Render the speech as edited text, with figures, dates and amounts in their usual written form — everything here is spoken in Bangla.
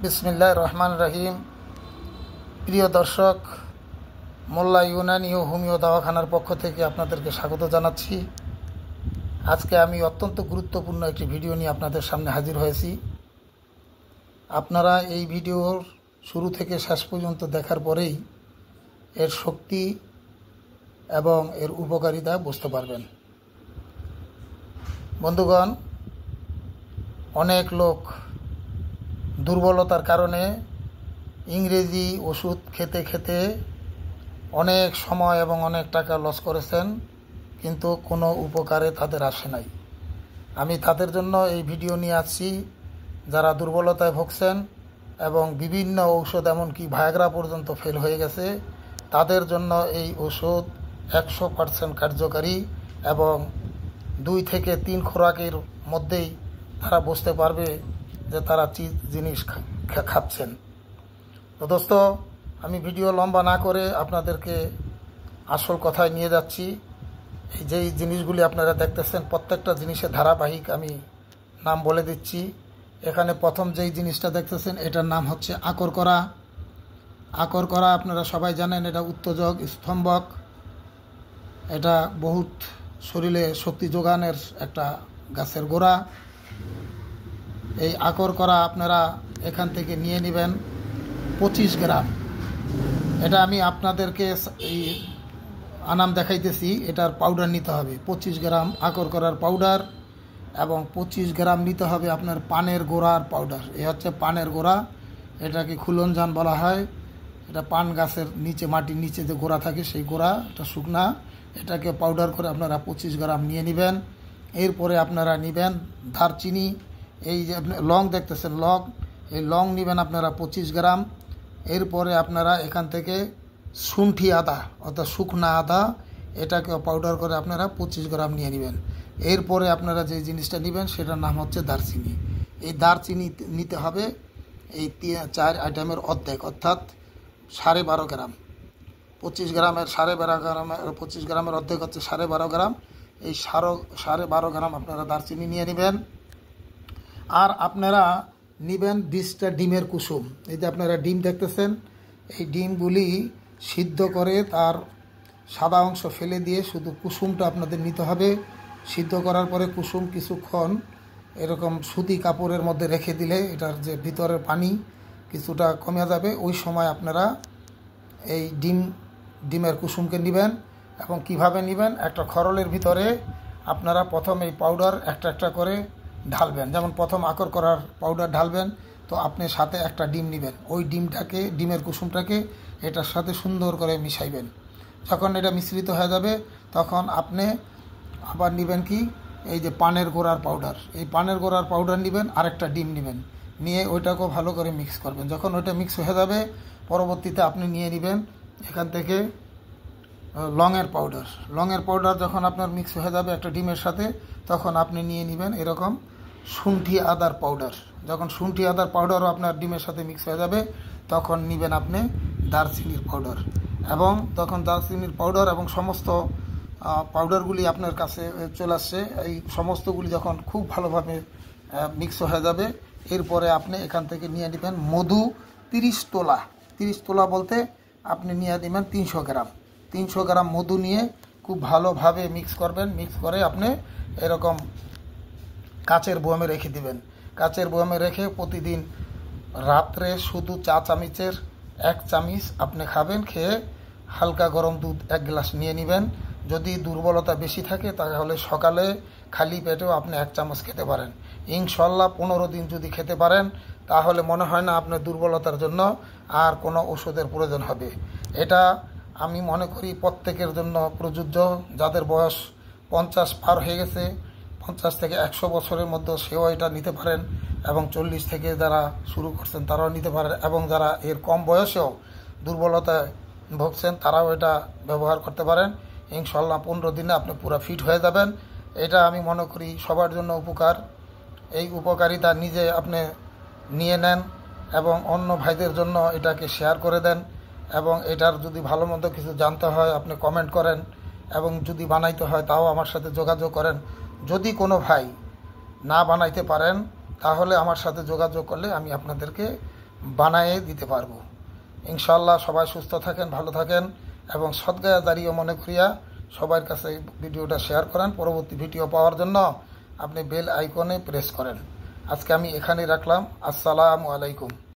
বিসমিল্লাহির রহমানির রহিম। প্রিয় দর্শক, মোল্লা ইউনানি ও হোমিও দাওয়াখানার পক্ষ থেকে আপনাদেরকে স্বাগত জানাচ্ছি। আজকে আমি অত্যন্ত গুরুত্বপূর্ণ একটি ভিডিও নিয়ে আপনাদের সামনে হাজির হয়েছি। আপনারা এই ভিডিওর শুরু থেকে শেষ পর্যন্ত দেখার পরেই এর শক্তি এবং এর উপকারিতা বুঝতে পারবেন। বন্ধুগণ, অনেক লোক দুর্বলতার কারণে ইংরেজি ওষুধ খেতে খেতে অনেক সময় এবং অনেক টাকা লস করেছেন, কিন্তু কোনো উপকারে তাদের আসে নাই। আমি তাদের জন্য এই ভিডিও নিয়ে আসছি, যারা দুর্বলতায় ভুগছেন এবং বিভিন্ন ঔষধ এমনকি ভায়াগ্রা পর্যন্ত ফেল হয়ে গেছে। তাদের জন্য এই ওষুধ 100% কার্যকারী এবং 2 থেকে 3 খোরাকের মধ্যেই তারা বুঝতে পারবে যে তারা জিনিস খাচ্ছেন। তো দোস্ত, আমি ভিডিও লম্বা না করে আপনাদেরকে আসল কথায় নিয়ে যাচ্ছি। এই যেই জিনিসগুলি আপনারা দেখতেছেন, প্রত্যেকটা জিনিসের ধারাবাহিক আমি নাম বলে দিচ্ছি। এখানে প্রথম যেই জিনিসটা দেখতেছেন, এটার নাম হচ্ছে আকরকরা। আকরকরা আপনারা সবাই জানেন, এটা উত্তেজক, স্তম্ভক। এটা বহুত শরীরে শক্তি যোগানের একটা গাছের গোড়া। এই আকরকরা আপনারা এখান থেকে নিয়ে নেবেন 25 গ্রাম। এটা আমি আপনাদেরকে এই আনাম দেখাইতেছি, এটার পাউডার নিতে হবে 25 গ্রাম আকরকরার পাউডার, এবং 25 গ্রাম নিতে হবে আপনার পানের গোড়ার পাউডার। এ হচ্ছে পানের গোড়া, এটাকে খুলনজান বলা হয়। এটা পান গাছের নিচে, মাটির নিচে যে গোড়া থাকে সেই গোড়া, এটা শুকনা। এটাকে পাউডার করে আপনারা 25 গ্রাম নিয়ে নেবেন। এরপরে আপনারা নেবেন দারচিনি। এই যে লং দেখতেছেন, লং, এই লং নেবেন আপনারা 25 গ্রাম। এরপরে আপনারা এখান থেকে শুণ্ঠি আদা অর্থাৎ শুকনা আদা, এটাকে পাউডার করে আপনারা 25 গ্রাম নিয়ে নেবেন। এরপরে আপনারা যে জিনিসটা নেবেন সেটার নাম হচ্ছে দারচিনি। এই দারচিনি নিতে হবে এই 4 আইটেমের অর্ধেক, অর্থাৎ 12.5 গ্রাম। 25 গ্রামের 12.5 গ্রামের 25 গ্রামের অর্ধেক হচ্ছে 12.5 গ্রাম। এই 12.5 গ্রাম আপনারা দারচিনি নিয়ে নেবেন। আর আপনারা নেবেন 20টা ডিমের কুসুম। এই যে আপনারা ডিম দেখতেছেন, এই ডিমগুলি সিদ্ধ করে তার সাদা অংশ ফেলে দিয়ে শুধু কুসুমটা আপনাদের নিতে হবে। সিদ্ধ করার পরে কুসুম কিছুক্ষণ এরকম সুতি কাপড়ের মধ্যে রেখে দিলে এটার যে ভিতরের পানি কিছুটা কমে যাবে। ওই সময় আপনারা এই ডিমের কুসুমকে নেবেন। এবং কিভাবে নেবেন, একটা খরলের ভিতরে আপনারা প্রথম এই পাউডার একটা একটা করে ঢালবেন। যেমন প্রথম আকরকরার পাউডার ঢালবেন, তো আপনি সাথে একটা ডিম নেবেন। ওই ডিমের কুসুমটাকে এটার সাথে সুন্দর করে মিশাইবেন। যখন এটা মিশ্রিত হয়ে যাবে, তখন আপনি আবার নেবেন কি, এই যে পানের গোড়ার পাউডার। এই পানের গোড়ার পাউডার নেবেন, আরেকটা ডিম নেবেন, নিয়ে ওইটাকেও ভালো করে মিক্স করবেন। যখন ওইটা মিক্স হয়ে যাবে, পরবর্তীতে আপনি নিয়ে নেবেন এখান থেকে লংয়ের পাউডার। লংয়ের পাউডার যখন আপনার মিক্স হয়ে যাবে একটা ডিমের সাথে, তখন আপনি নিয়ে নেবেন এরকম শুণ্ঠি আদার পাউডার। যখন শুণ্ঠি আদার পাউডারও আপনার ডিমের সাথে মিক্স হয়ে যাবে, তখন নেবেন আপনি দারচিনির পাউডার। এবং তখন দারচিনির পাউডার এবং সমস্ত পাউডারগুলি আপনার কাছে চলে আসছে। এই সমস্তগুলি যখন খুব ভালোভাবে মিক্স হয়ে যাবে, এরপরে আপনি এখান থেকে নিয়ে নেবেন মধু 30 তোলা। 30 তোলা বলতে আপনি নিয়ে নেবেন 300 গ্রাম। 300 গ্রাম মধু নিয়ে খুব ভালোভাবে মিক্স করবেন। মিক্স করে আপনি এরকম কাচের বয়ামে রেখে দিবেন। কাচের বয়ামে রেখে প্রতিদিন রাত্রে শুধু চা চামচের 1 চামচ আপনি খাবেন। খেয়ে হালকা গরম দুধ 1 গ্লাস নিয়ে নেবেন। যদি দুর্বলতা বেশি থাকে তাহলে সকালে খালি পেটেও আপনি 1 চামচ খেতে পারেন। ইনশাল্লাহ 15 দিন যদি খেতে পারেন, তাহলে মনে হয় না আপনার দুর্বলতার জন্য আর কোনো ওষুধের প্রয়োজন হবে। এটা আমি মনে করি প্রত্যেকের জন্য প্রযোজ্য। যাদের বয়স 50 পার হয়ে গেছে, 50 থেকে 100 বছরের মধ্যে, সেও এটা নিতে পারেন। এবং 40 থেকে যারা শুরু করছেন তারাও নিতে পারেন। এবং যারা এর কম বয়সেও দুর্বলতায় ভুগছেন তারাও এটা ব্যবহার করতে পারেন। ইনশাল্লাহ 15 দিনে আপনি পুরো ফিট হয়ে যাবেন। এটা আমি মনে করি সবার জন্য উপকার। এই উপকারিতা নিজে আপনি নিয়ে নেন এবং অন্য ভাইদের জন্য এটাকে শেয়ার করে দেন। এবং এটার যদি ভালো মন্দ কিছু জানতে হয় আপনি কমেন্ট করেন, এবং যদি বানাইতে হয় তাও আমার সাথে যোগাযোগ করেন। যদি কোনো ভাই না বানাইতে পারেন, তাহলে আমার সাথে যোগাযোগ করলে আমি আপনাদেরকে বানায়ে দিতে পারবো। ইনশাআল্লাহ সবাই সুস্থ থাকেন, ভালো থাকেন এবং সদগায়া দাঁড়িয়ে মনে করিয়া সবার কাছে ভিডিওটা শেয়ার করেন। পরবর্তী ভিডিও পাওয়ার জন্য আপনি বেল আইকনে প্রেস করেন। আজকে আমি এখানেই রাখলাম। আসসালামু আলাইকুম।